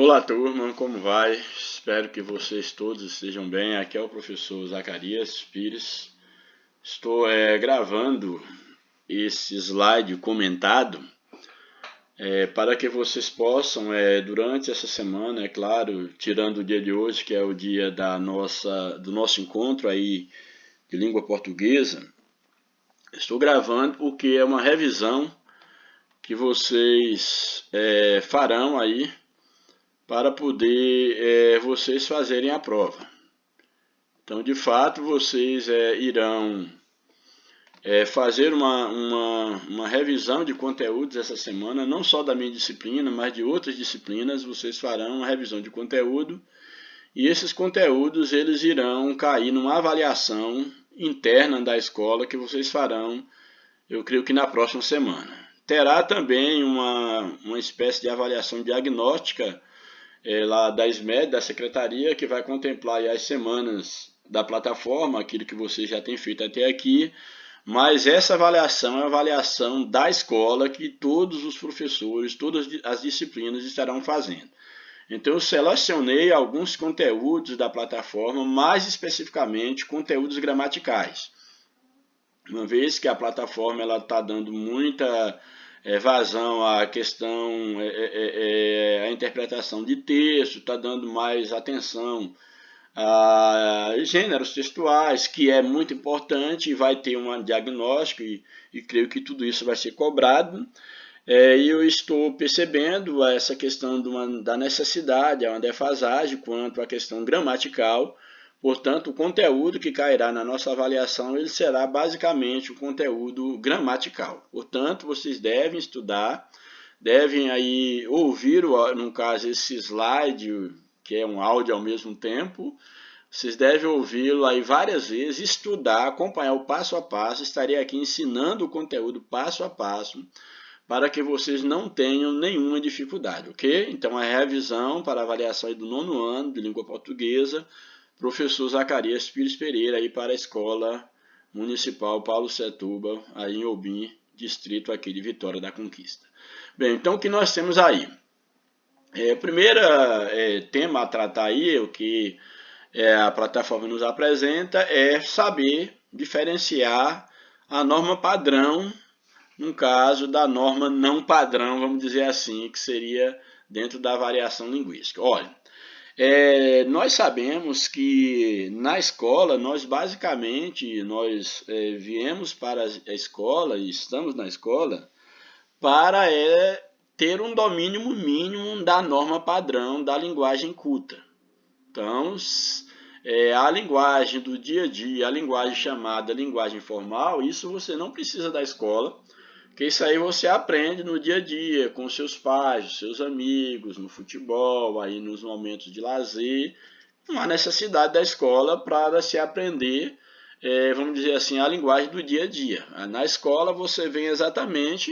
Olá, turma, como vai? Espero que vocês todos estejam bem. Aqui é o professor Zacarias Pires. Estou gravando esse slide comentado para que vocês possam, durante essa semana, é claro, tirando o dia de hoje, que é o dia do nosso encontro aí de língua portuguesa, estou gravando porque é uma revisão que vocês farão aí para poder vocês fazerem a prova. Então, de fato, vocês irão fazer uma revisão de conteúdos essa semana, não só da minha disciplina, mas de outras disciplinas. Vocês farão uma revisão de conteúdo e esses conteúdos eles irão cair numa avaliação interna da escola que vocês farão, eu creio que na próxima semana. Terá também uma espécie de avaliação diagnóstica lá da SMED, da Secretaria, que vai contemplar as semanas da plataforma, aquilo que você já tem feito até aqui, mas essa avaliação é a avaliação da escola que todos os professores, todas as disciplinas estarão fazendo. Então eu selecionei alguns conteúdos da plataforma, mais especificamente conteúdos gramaticais. Uma vez que a plataforma está dando muita vazão à questão, à interpretação de texto, está dando mais atenção a gêneros textuais, que é muito importante e vai ter um diagnóstico e creio que tudo isso vai ser cobrado. E eu estou percebendo essa questão da necessidade, uma defasagem quanto à questão gramatical. Portanto, o conteúdo que cairá na nossa avaliação ele será basicamente o conteúdo gramatical. Portanto, vocês devem estudar, devem aí ouvir, no caso, esse slide, que é um áudio ao mesmo tempo. Vocês devem ouvi-lo aí várias vezes, estudar, acompanhar o passo a passo. Estarei aqui ensinando o conteúdo passo a passo, para que vocês não tenham nenhuma dificuldade, ok? Então, a revisão para a avaliação aí do 9º ano de língua portuguesa, professor Zacarias Pires Pereira, aí para a Escola Municipal Paulo Setúbal, aí em Obim, distrito aqui de Vitória da Conquista. Bem, então o que nós temos aí? O primeiro tema a tratar aí, o que a plataforma nos apresenta, é saber diferenciar a norma padrão, no caso da norma não padrão, vamos dizer assim, que seria dentro da variação linguística. Olha, nós sabemos que na escola, nós basicamente, viemos para a escola e estamos na escola para ter um domínio mínimo da norma padrão da linguagem culta. Então, a linguagem do dia a dia, a linguagem chamada linguagem formal, isso você não precisa da escola, porque isso aí você aprende no dia a dia, com seus pais, seus amigos, no futebol, aí nos momentos de lazer. Não há necessidade da escola para se aprender, vamos dizer assim, a linguagem do dia a dia. Na escola você vem exatamente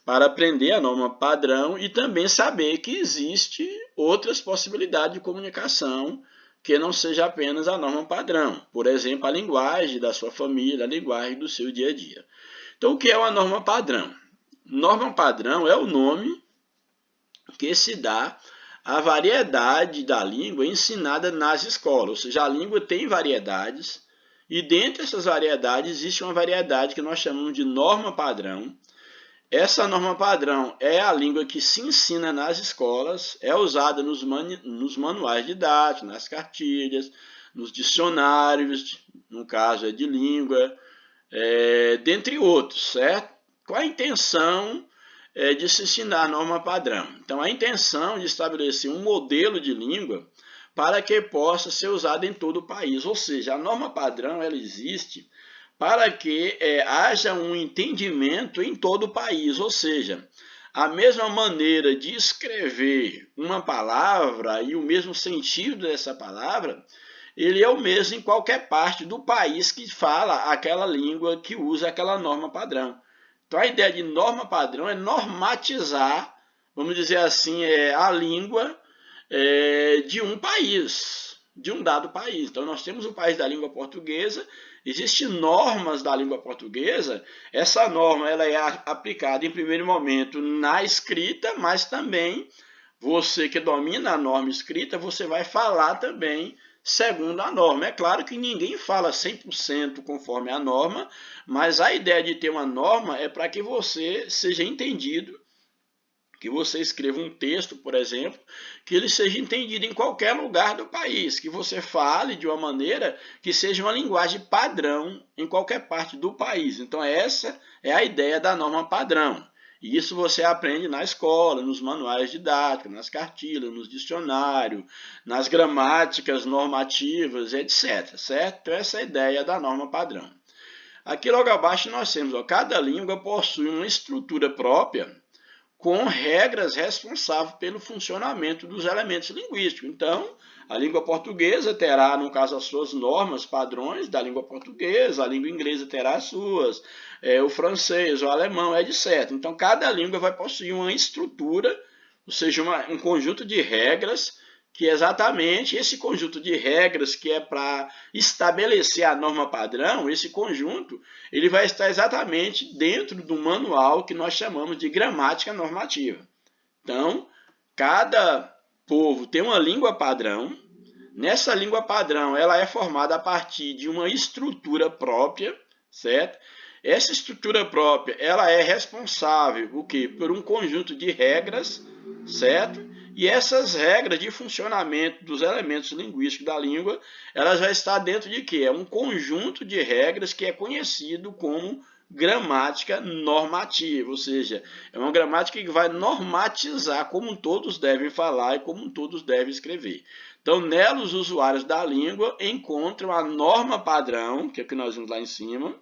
para aprender a norma padrão e também saber que existe outras possibilidades de comunicação que não seja apenas a norma padrão. Por exemplo, a linguagem da sua família, a linguagem do seu dia a dia. Então, o que é uma norma padrão? Norma padrão é o nome que se dá à variedade da língua ensinada nas escolas. Ou seja, a língua tem variedades e dentre essas variedades existe uma variedade que nós chamamos de norma padrão. Essa norma padrão é a língua que se ensina nas escolas, é usada nos manuais didáticos, nas cartilhas, nos dicionários, no caso de língua, dentre outros, certo? Qual a intenção de se ensinar a norma padrão? Então, a intenção de estabelecer um modelo de língua para que possa ser usado em todo o país. Ou seja, a norma padrão ela existe para que haja um entendimento em todo o país. Ou seja, a mesma maneira de escrever uma palavra e o mesmo sentido dessa palavra, ele é o mesmo em qualquer parte do país que fala aquela língua, que usa aquela norma padrão. Então, a ideia de norma padrão é normatizar, vamos dizer assim, a língua de um país, de um dado país. Então, nós temos o país da língua portuguesa, existem normas da língua portuguesa, essa norma ela é aplicada em primeiro momento na escrita, mas também você que domina a norma escrita, você vai falar também segundo a norma. É claro que ninguém fala 100% conforme a norma, mas a ideia de ter uma norma é para que você seja entendido, que você escreva um texto, por exemplo, que ele seja entendido em qualquer lugar do país, que você fale de uma maneira que seja uma linguagem padrão em qualquer parte do país. Então essa é a ideia da norma padrão. E isso você aprende na escola, nos manuais didáticos, nas cartilhas, nos dicionários, nas gramáticas normativas, etc. Certo? Então essa é a ideia da norma padrão. Aqui logo abaixo nós temos, cada língua possui uma estrutura própria com regras responsáveis pelo funcionamento dos elementos linguísticos. Então, a língua portuguesa terá, no caso, as suas normas, padrões da língua portuguesa, a língua inglesa terá as suas, o francês, o alemão, etc. Então, cada língua vai possuir uma estrutura, ou seja, um conjunto de regras, que é exatamente esse conjunto de regras que é para estabelecer a norma padrão, esse conjunto, ele vai estar exatamente dentro do manual que nós chamamos de gramática normativa. Então, cada povo tem uma língua padrão. Nessa língua padrão, ela é formada a partir de uma estrutura própria, certo? Essa estrutura própria, ela é responsável o quê? Por um conjunto de regras, certo? E essas regras de funcionamento dos elementos linguísticos da língua, elas já estão dentro de quê? É um conjunto de regras que é conhecido como gramática normativa, ou seja, é uma gramática que vai normatizar como todos devem falar e como todos devem escrever. Então, nela, os usuários da língua encontram a norma padrão, que é o que nós vimos lá em cima,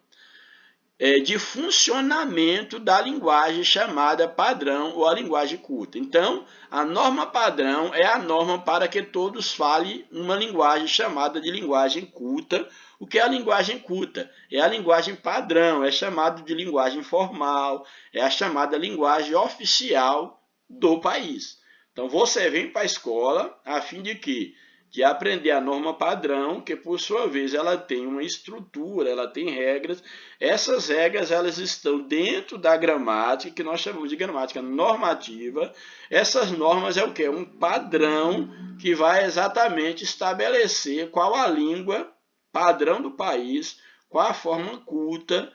de funcionamento da linguagem chamada padrão ou a linguagem culta. Então, a norma padrão é a norma para que todos falem uma linguagem chamada de linguagem culta. O que é a linguagem culta? É a linguagem padrão, é chamada de linguagem formal, é a chamada linguagem oficial do país. Então, você vem para a escola a fim de quê? De aprender a norma padrão, que por sua vez ela tem uma estrutura, ela tem regras. Essas regras elas estão dentro da gramática, que nós chamamos de gramática normativa. Essas normas é o quê? Um padrão que vai exatamente estabelecer qual a língua padrão do país, qual a forma culta,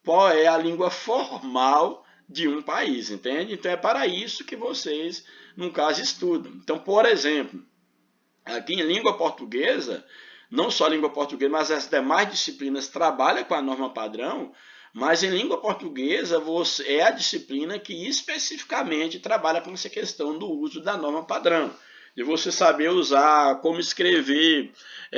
qual é a língua formal de um país, entende? Então é para isso que vocês, no caso, estudam. Então, por exemplo, aqui em língua portuguesa, não só a língua portuguesa, mas as demais disciplinas trabalham com a norma padrão, mas em língua portuguesa é a disciplina que especificamente trabalha com essa questão do uso da norma padrão. De você saber usar, como escrever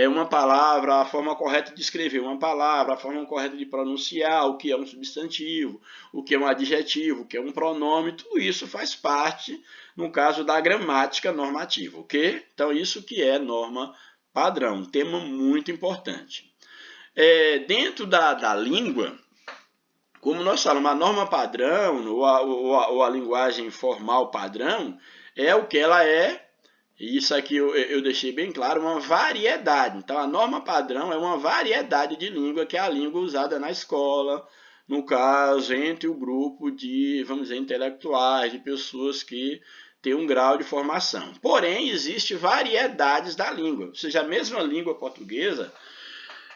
uma palavra, a forma correta de escrever uma palavra, a forma correta de pronunciar, o que é um substantivo, o que é um adjetivo, o que é um pronome, tudo isso faz parte, no caso da gramática normativa, ok? Então, isso que é norma padrão, um tema muito importante. Dentro da língua, como nós falamos, a norma padrão, ou a linguagem formal padrão, é o que ela é. E isso aqui eu deixei bem claro, uma variedade. Então, a norma padrão é uma variedade de língua, que é a língua usada na escola, no caso, entre o grupo de, vamos dizer, intelectuais, de pessoas que têm um grau de formação. Porém, existe variedades da língua. Ou seja, a mesma língua portuguesa,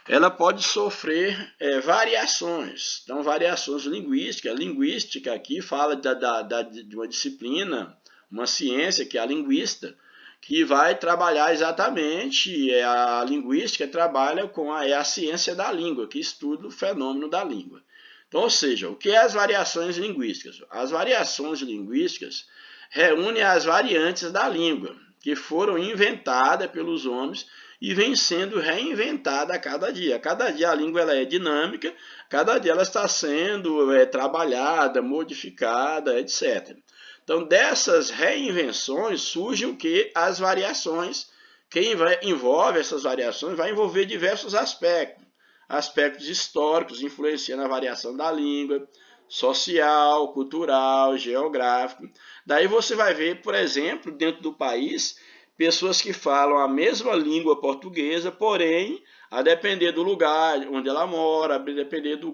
ela pode sofrer variações. Então, variações linguísticas. A linguística aqui fala de uma disciplina, uma ciência, que é a linguista, que vai trabalhar exatamente, a linguística trabalha com a ciência da língua, que estuda o fenômeno da língua. Então, ou seja, o que é as variações linguísticas? As variações linguísticas reúnem as variantes da língua, que foram inventadas pelos homens e vem sendo reinventada a cada dia. Cada dia a língua ela é dinâmica, cada dia ela está sendo trabalhada, modificada, etc. Então, dessas reinvenções surgem o que? As variações. Quem envolve essas variações vai envolver diversos aspectos. Aspectos históricos influenciando a variação da língua, social, cultural, geográfico. Daí você vai ver, por exemplo, dentro do país, pessoas que falam a mesma língua portuguesa, porém, a depender do lugar onde ela mora, a depender do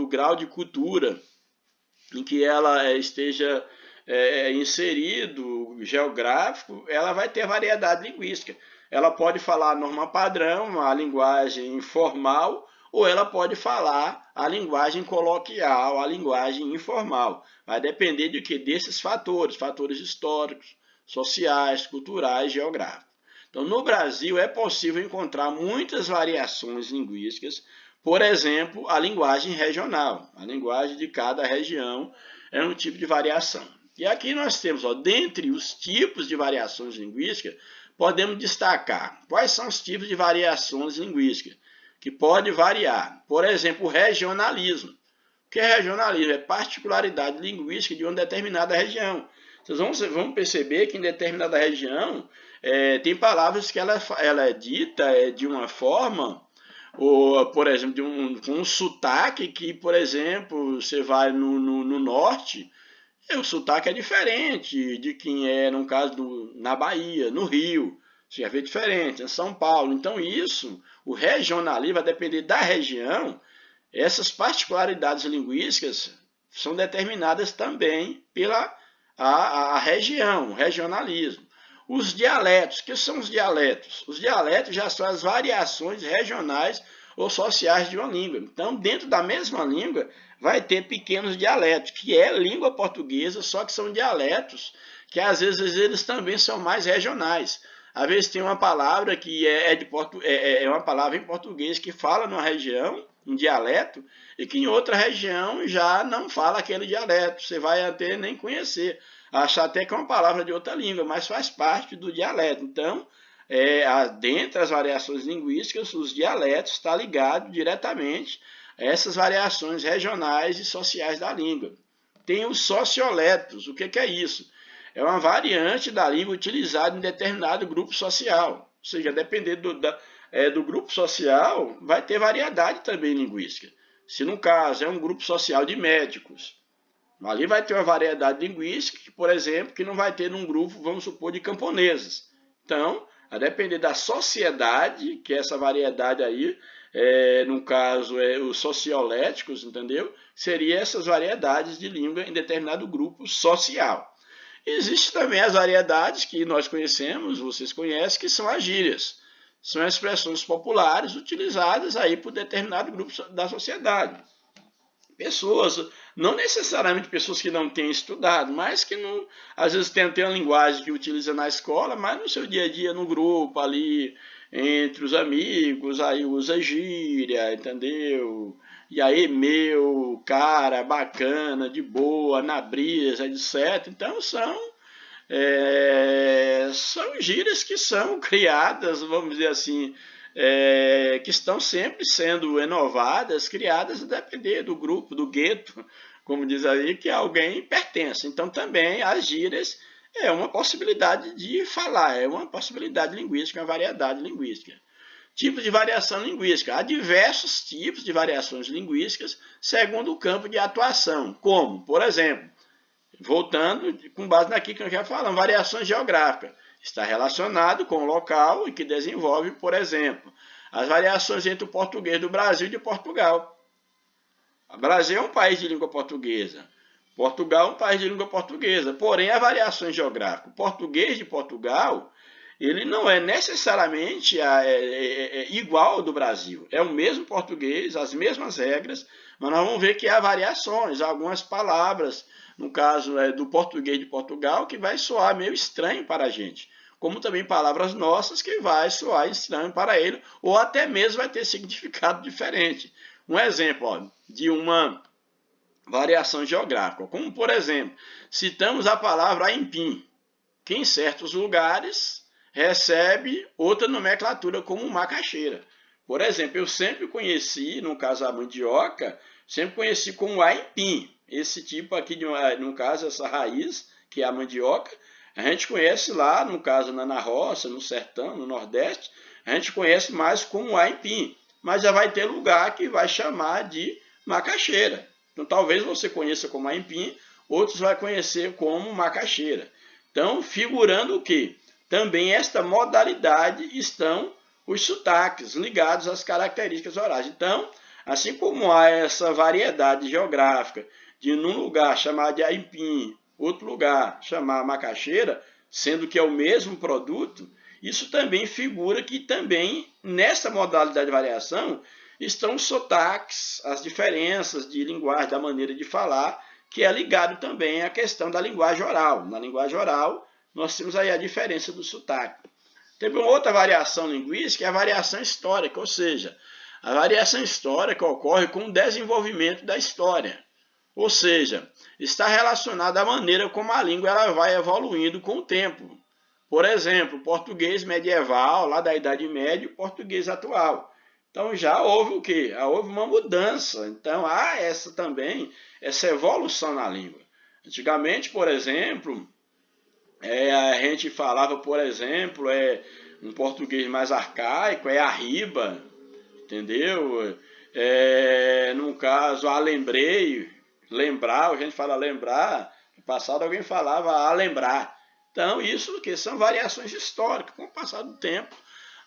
grau de cultura em que ela esteja inserido geográfico, ela vai ter variedade linguística. Ela pode falar a norma padrão, a linguagem informal, ou ela pode falar a linguagem coloquial, a linguagem informal. Vai depender de que? Desses fatores, fatores históricos, sociais, culturais, geográficos. Então, no Brasil é possível encontrar muitas variações linguísticas, por exemplo, a linguagem regional. A linguagem de cada região é um tipo de variação. E aqui nós temos, dentre os tipos de variações linguísticas, podemos destacar quais são os tipos de variações linguísticas, que pode variar. Por exemplo, o regionalismo. O que é regionalismo? É particularidade linguística de uma determinada região. Vocês vão perceber que em determinada região tem palavras que ela é dita de uma forma, ou, por exemplo, com um sotaque que, por exemplo, você vai no norte, o sotaque é diferente de quem é, no caso, na Bahia, no Rio. Você vai ver diferente, em São Paulo. Então, isso, o regionalismo vai depender da região. Essas particularidades linguísticas são determinadas também pela a região, o regionalismo. Os dialetos, que são os dialetos? Os dialetos já são as variações regionais ou sociais de uma língua. Então, dentro da mesma língua, vai ter pequenos dialetos, que é língua portuguesa, só que são dialetos que às vezes eles também são mais regionais. Às vezes tem uma palavra que é uma palavra em português que fala numa região, um dialeto, e que em outra região já não fala aquele dialeto. Você vai até nem conhecer, achar até que é uma palavra de outra língua, mas faz parte do dialeto. Então, dentre as variações linguísticas, os dialetos estão ligados diretamente a essas variações regionais e sociais da língua. Tem os socioletos. O que é isso? É uma variante da língua utilizada em determinado grupo social. Ou seja, dependendo do grupo social, vai ter variedade também linguística. Se no caso é um grupo social de médicos, ali vai ter uma variedade linguística, por exemplo, que não vai ter num grupo, vamos supor, de camponeses. Então, a depender da sociedade, que é essa variedade aí, no caso, os socioléticos, entendeu? Seriam essas variedades de língua em determinado grupo social. Existem também as variedades que nós conhecemos, vocês conhecem, que são as gírias. São expressões populares utilizadas aí por determinado grupo da sociedade. Pessoas, não necessariamente pessoas que não têm estudado, mas que não, às vezes tem uma linguagem que utiliza na escola, mas no seu dia a dia, no grupo ali, entre os amigos, aí usa gíria, entendeu? E aí, meu, cara, bacana, de boa, na brisa, etc. Então, são gírias que são criadas, vamos dizer assim, que estão sempre sendo inovadas, criadas a depender do grupo, do gueto, como diz aí, que alguém pertence. Então, também as gírias é uma possibilidade de falar, é uma possibilidade linguística, uma variedade linguística. Tipos de variação linguística. Há diversos tipos de variações linguísticas segundo o campo de atuação, como, por exemplo, voltando com base naquilo que eu já falamos, variações geográficas. Está relacionado com o local e que desenvolve, por exemplo, as variações entre o português do Brasil e de Portugal. O Brasil é um país de língua portuguesa. Portugal é um país de língua portuguesa. Porém, há variações geográficas. O português de Portugal, ele não é necessariamente igual ao do Brasil. É o mesmo português, as mesmas regras, mas nós vamos ver que há variações, algumas palavras, no caso do português de Portugal, que vai soar meio estranho para a gente. Como também palavras nossas que vai soar estranho para ele, ou até mesmo vai ter significado diferente. Um exemplo de uma variação geográfica, como por exemplo, citamos a palavra aipim, que em certos lugares recebe outra nomenclatura como macaxeira. Por exemplo, eu sempre conheci, no caso a mandioca, sempre conheci como aipim. Esse tipo aqui, no caso, essa raiz, que é a mandioca, a gente conhece lá, no caso, na roça, no sertão, no Nordeste, a gente conhece mais como aipim. Mas já vai ter lugar que vai chamar de macaxeira. Então, talvez você conheça como aipim, outros vai conhecer como macaxeira. Então, figurando o quê? Também esta modalidade estão os sotaques ligados às características orais. Então, assim como há essa variedade geográfica de num lugar chamado de aipim outro lugar chamar macaxeira, sendo que é o mesmo produto, isso também figura que também nessa modalidade de variação estão os sotaques, as diferenças de linguagem, da maneira de falar, que é ligado também à questão da linguagem oral. Na linguagem oral, nós temos aí a diferença do sotaque. Teve uma outra variação linguística, que é a variação histórica, ou seja, a variação histórica ocorre com o desenvolvimento da história. Ou seja, está relacionada à maneira como a língua ela vai evoluindo com o tempo. Por exemplo, o português medieval, lá da Idade Média, e o português atual. Então já houve o quê? Houve uma mudança. Então há essa evolução na língua. Antigamente, por exemplo, a gente falava, por exemplo, um português mais arcaico, arriba, entendeu? No caso, lembrei, lembrar, a gente fala lembrar, no passado alguém falava lembrar. Então, isso que são variações históricas. Com o passar do tempo,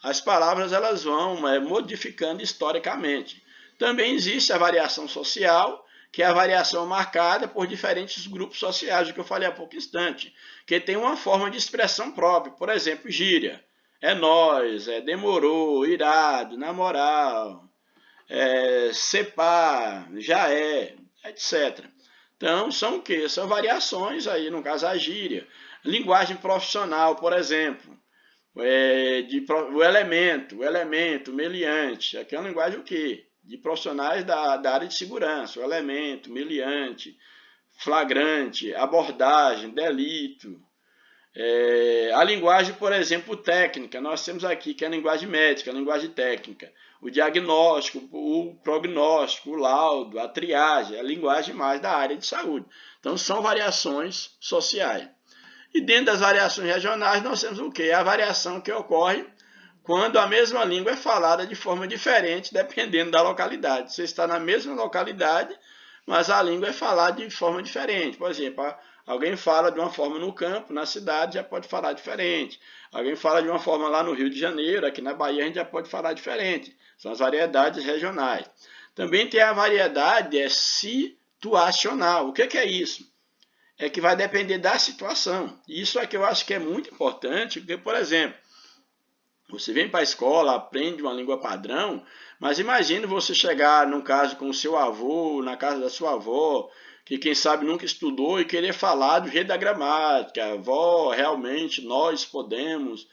as palavras elas vão modificando historicamente. Também existe a variação social, que é a variação marcada por diferentes grupos sociais, o que eu falei há pouco instante, que tem uma forma de expressão própria. Por exemplo, gíria. É nóis, demorou, irado, na moral, separ, já etc. Então, são o quê? São variações aí, no caso, a gíria. Linguagem profissional, por exemplo. O elemento, meliante. Aqui é uma linguagem o quê? De profissionais da área de segurança. O elemento, meliante, flagrante, abordagem, delito. A linguagem, por exemplo, técnica, nós temos aqui que é a linguagem médica, a linguagem técnica, o diagnóstico, o prognóstico, o laudo, a triagem, a linguagem mais da área de saúde. Então, são variações sociais. E dentro das variações regionais, nós temos o quê? A variação que ocorre quando a mesma língua é falada de forma diferente, dependendo da localidade. Você está na mesma localidade, mas a língua é falada de forma diferente. Por exemplo, alguém fala de uma forma no campo, na cidade já pode falar diferente. Alguém fala de uma forma lá no Rio de Janeiro, aqui na Bahia a gente já pode falar diferente. São as variedades regionais. Também tem a variedade situacional. O que é isso? É que vai depender da situação. E isso é que eu acho que é muito importante, porque, por exemplo, você vem para a escola, aprende uma língua padrão, mas imagine você chegar, num caso, com o seu avô, na casa da sua avó, que quem sabe nunca estudou e querer falar do jeito da gramática. Avó, realmente nós podemos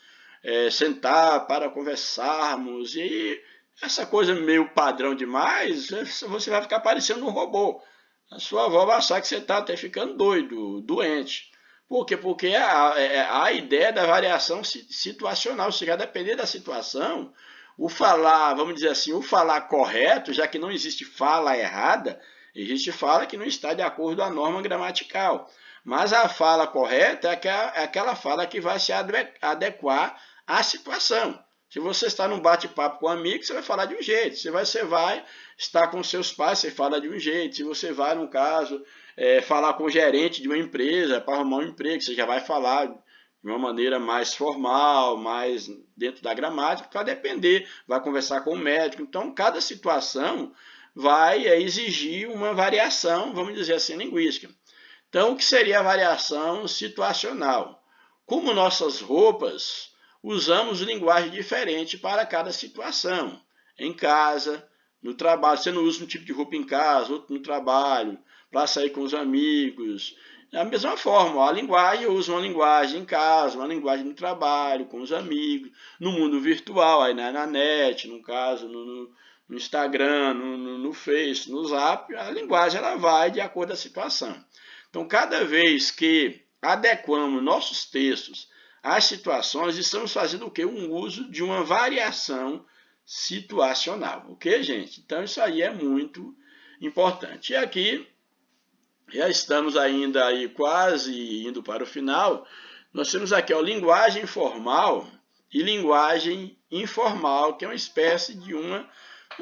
sentar para conversarmos. E essa coisa meio padrão demais, você vai ficar parecendo um robô. A sua avó vai achar que você está até ficando doido, doente. Por quê? Porque a ideia da variação situacional, se vai depender da situação, o falar, vamos dizer assim, o falar correto, já que não existe fala errada, existe fala que não está de acordo com a norma gramatical. Mas a fala correta é aquela fala que vai se adequar à situação. Se você está num bate-papo com um amigo, você vai falar de um jeito. Se você vai estar com seus pais, você fala de um jeito. Se você vai, no caso, falar com o gerente de uma empresa para arrumar um emprego, você já vai falar de uma maneira mais formal, mais dentro da gramática, vai depender, vai conversar com o médico. Então, cada situação vai exigir uma variação, vamos dizer assim, linguística. Então, o que seria a variação situacional? Como nossas roupas, usamos linguagem diferente para cada situação. Em casa, no trabalho, você não usa um tipo de roupa em casa, outro no trabalho, para sair com os amigos. Da mesma forma, a linguagem, eu uso uma linguagem em casa, uma linguagem no trabalho, com os amigos, no mundo virtual, aí na net, no caso, no Instagram, no Face, no Zap, a linguagem ela vai de acordo com a situação. Então, cada vez que adequamos nossos textos às situações, estamos fazendo o quê? Um uso de uma variação situacional, ok, gente? Então, isso aí é muito importante. E aqui, já estamos ainda aí quase indo para o final, nós temos aqui a linguagem formal e linguagem informal, que é uma espécie de uma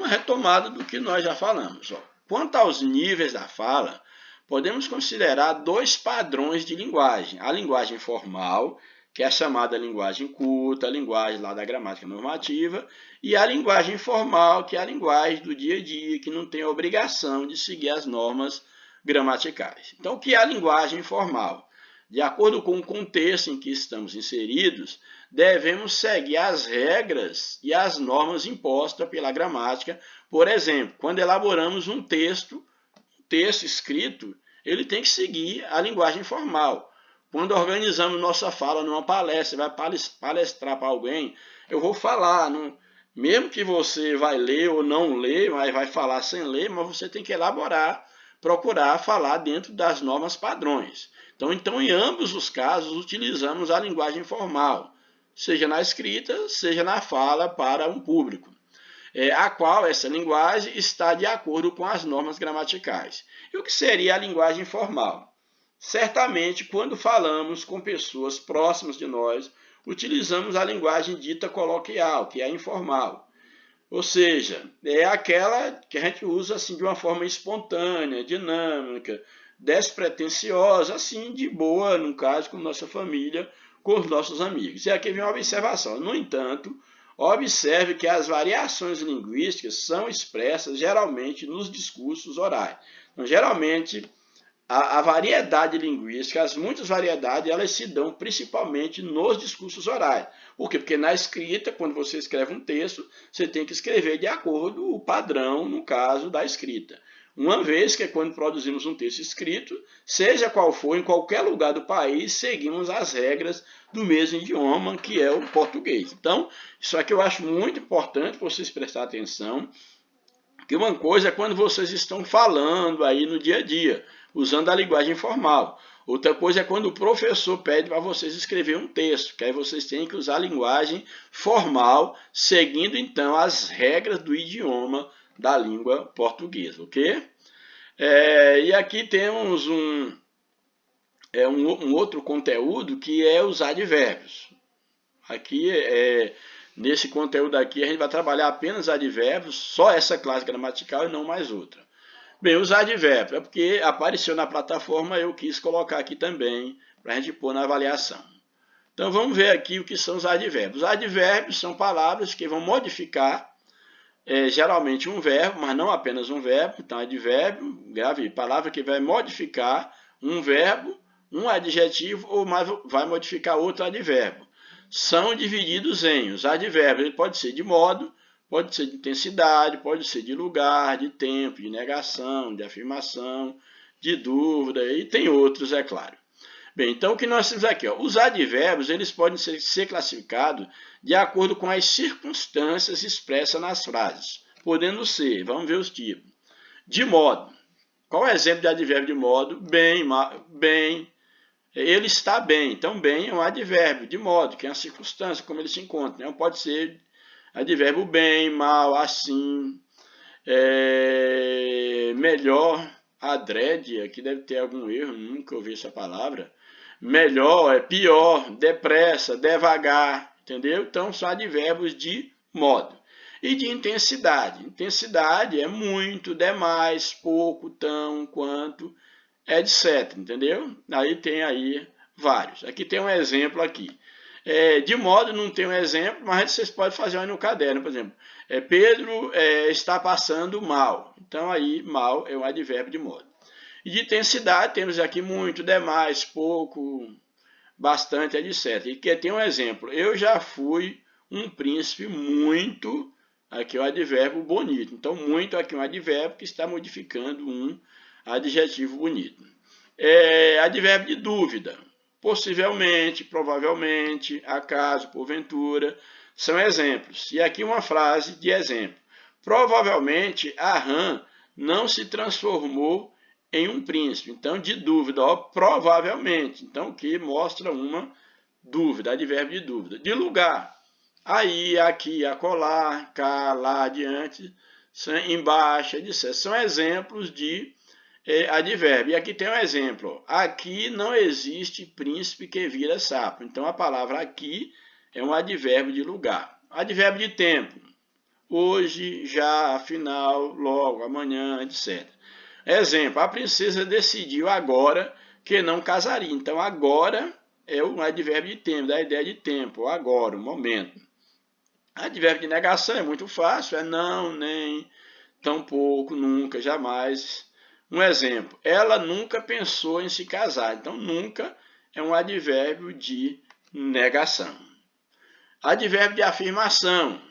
retomada do que nós já falamos. Quanto aos níveis da fala, podemos considerar dois padrões de linguagem. A linguagem formal, que é a chamada linguagem culta, a linguagem lá da gramática normativa, e a linguagem informal, que é a linguagem do dia a dia, que não tem a obrigação de seguir as normas gramaticais. Então, o que é a linguagem informal? de acordo com o contexto em que estamos inseridos, devemos seguir as regras e as normas impostas pela gramática. Por exemplo, quando elaboramos um texto escrito, ele tem que seguir a linguagem formal. Quando organizamos nossa fala numa palestra, vai palestrar para alguém, eu vou falar, mesmo que você vai ler ou não ler, mas vai falar sem ler, mas você tem que elaborar, procurar falar dentro das normas padrões. Então, em ambos os casos, utilizamos a linguagem formal, seja na escrita, seja na fala para um público, a qual essa linguagem está de acordo com as normas gramaticais. E o que seria a linguagem formal? Certamente, quando falamos com pessoas próximas de nós, utilizamos a linguagem dita coloquial, que é informal. Ou seja, é aquela que a gente usa assim, de uma forma espontânea, dinâmica, despretensiosa, assim, de boa, no caso, com nossa família, com os nossos amigos. E aqui vem uma observação. No entanto, observe que as variações linguísticas são expressas geralmente nos discursos orais. Então, geralmente, a variedade linguística, as muitas variedades, elas se dão principalmente nos discursos orais. Por quê? Porque na escrita, quando você escreve um texto, você tem que escrever de acordo com o padrão, no caso da escrita. Uma vez que quando produzimos um texto escrito, seja qual for, em qualquer lugar do país, seguimos as regras do mesmo idioma, que é o português. Então, isso aqui eu acho muito importante vocês prestarem atenção, que uma coisa é quando vocês estão falando aí no dia a dia, usando a linguagem formal. Outra coisa é quando o professor pede para vocês escrever um texto, que aí vocês têm que usar a linguagem formal, seguindo então as regras do idioma da língua portuguesa, ok? E aqui temos um outro conteúdo que é os advérbios. Aqui, nesse conteúdo aqui, a gente vai trabalhar apenas advérbios, só essa classe gramatical e não mais outra. Bem, os advérbios, é porque apareceu na plataforma, eu quis colocar aqui também, para a gente pôr na avaliação. Então, vamos ver aqui o que são os advérbios. Os advérbios são palavras que vão modificar, geralmente um verbo, mas não apenas um verbo. Então, advérbio, grave, palavra que vai modificar um verbo, um adjetivo, ou vai modificar outro advérbio. São divididos em os advérbios, ele pode ser de modo, pode ser de intensidade, pode ser de lugar, de tempo, de negação, de afirmação, de dúvida, e tem outros, é claro. Bem, então o que nós temos aqui? Os advérbios eles podem ser classificados de acordo com as circunstâncias expressas nas frases, podendo ser, vamos ver os tipos. De modo. Qual é o exemplo de advérbio de modo? Bem, bem. Ele está bem. Então, bem é um advérbio de modo, que é a circunstância, como ele se encontra. Então, pode ser advérbio bem, mal, assim, melhor, adrede, aqui deve ter algum erro, nunca ouvi essa palavra. Melhor, pior, depressa, devagar, entendeu? Então, são advérbios de modo. E de intensidade. Intensidade é muito, demais, pouco, tão, quanto, etc, entendeu? Aí tem aí vários. Aqui tem um exemplo aqui. De modo não tem um exemplo, mas vocês podem fazer aí no caderno, por exemplo. Pedro está passando mal. Então aí mal é um advérbio de modo. E de intensidade temos aqui muito, demais, pouco, bastante, etc. E que tem um exemplo. Eu já fui um príncipe muito, aqui é o advérbio bonito. Então muito aqui é um advérbio que está modificando um adjetivo bonito. Advérbio de dúvida. Possivelmente, provavelmente, acaso, porventura, são exemplos. E aqui uma frase de exemplo. Provavelmente a rã não se transformou em um príncipe. Então, de dúvida, provavelmente. Então, que mostra uma dúvida, advérbio de dúvida. De lugar. Aí, aqui, acolá, cá, lá, adiante, embaixo, etc. São exemplos de advérbio. E aqui tem um exemplo. Aqui não existe príncipe que vira sapo. Então, a palavra aqui é um advérbio de lugar. Advérbio de tempo. Hoje, já, afinal, logo, amanhã, etc. Exemplo. A princesa decidiu agora que não casaria. Então, agora é um advérbio de tempo, da ideia de tempo. Agora, o momento. Advérbio de negação é muito fácil. É não, nem, tampouco, nunca, jamais. Um exemplo, ela nunca pensou em se casar. Então, nunca é um advérbio de negação. Advérbio de afirmação.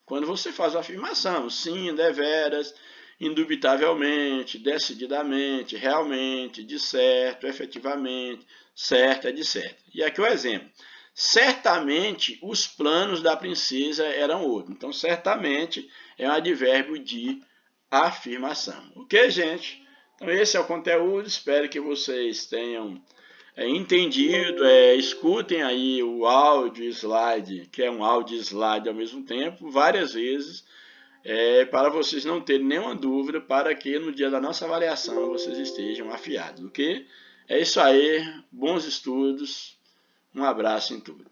Quando você faz uma afirmação, sim, deveras, indubitavelmente, decididamente, realmente, de certo, efetivamente, certo, etc. E aqui o exemplo. Certamente os planos da princesa eram outros. Então, certamente é um advérbio de afirmação. Ok, gente? Então, esse é o conteúdo. Espero que vocês tenham entendido. Escutem aí o áudio slide, que é um áudio slide ao mesmo tempo, várias vezes, para vocês não terem nenhuma dúvida, para que no dia da nossa avaliação vocês estejam afiados, ok? É isso aí, bons estudos, um abraço em tudo.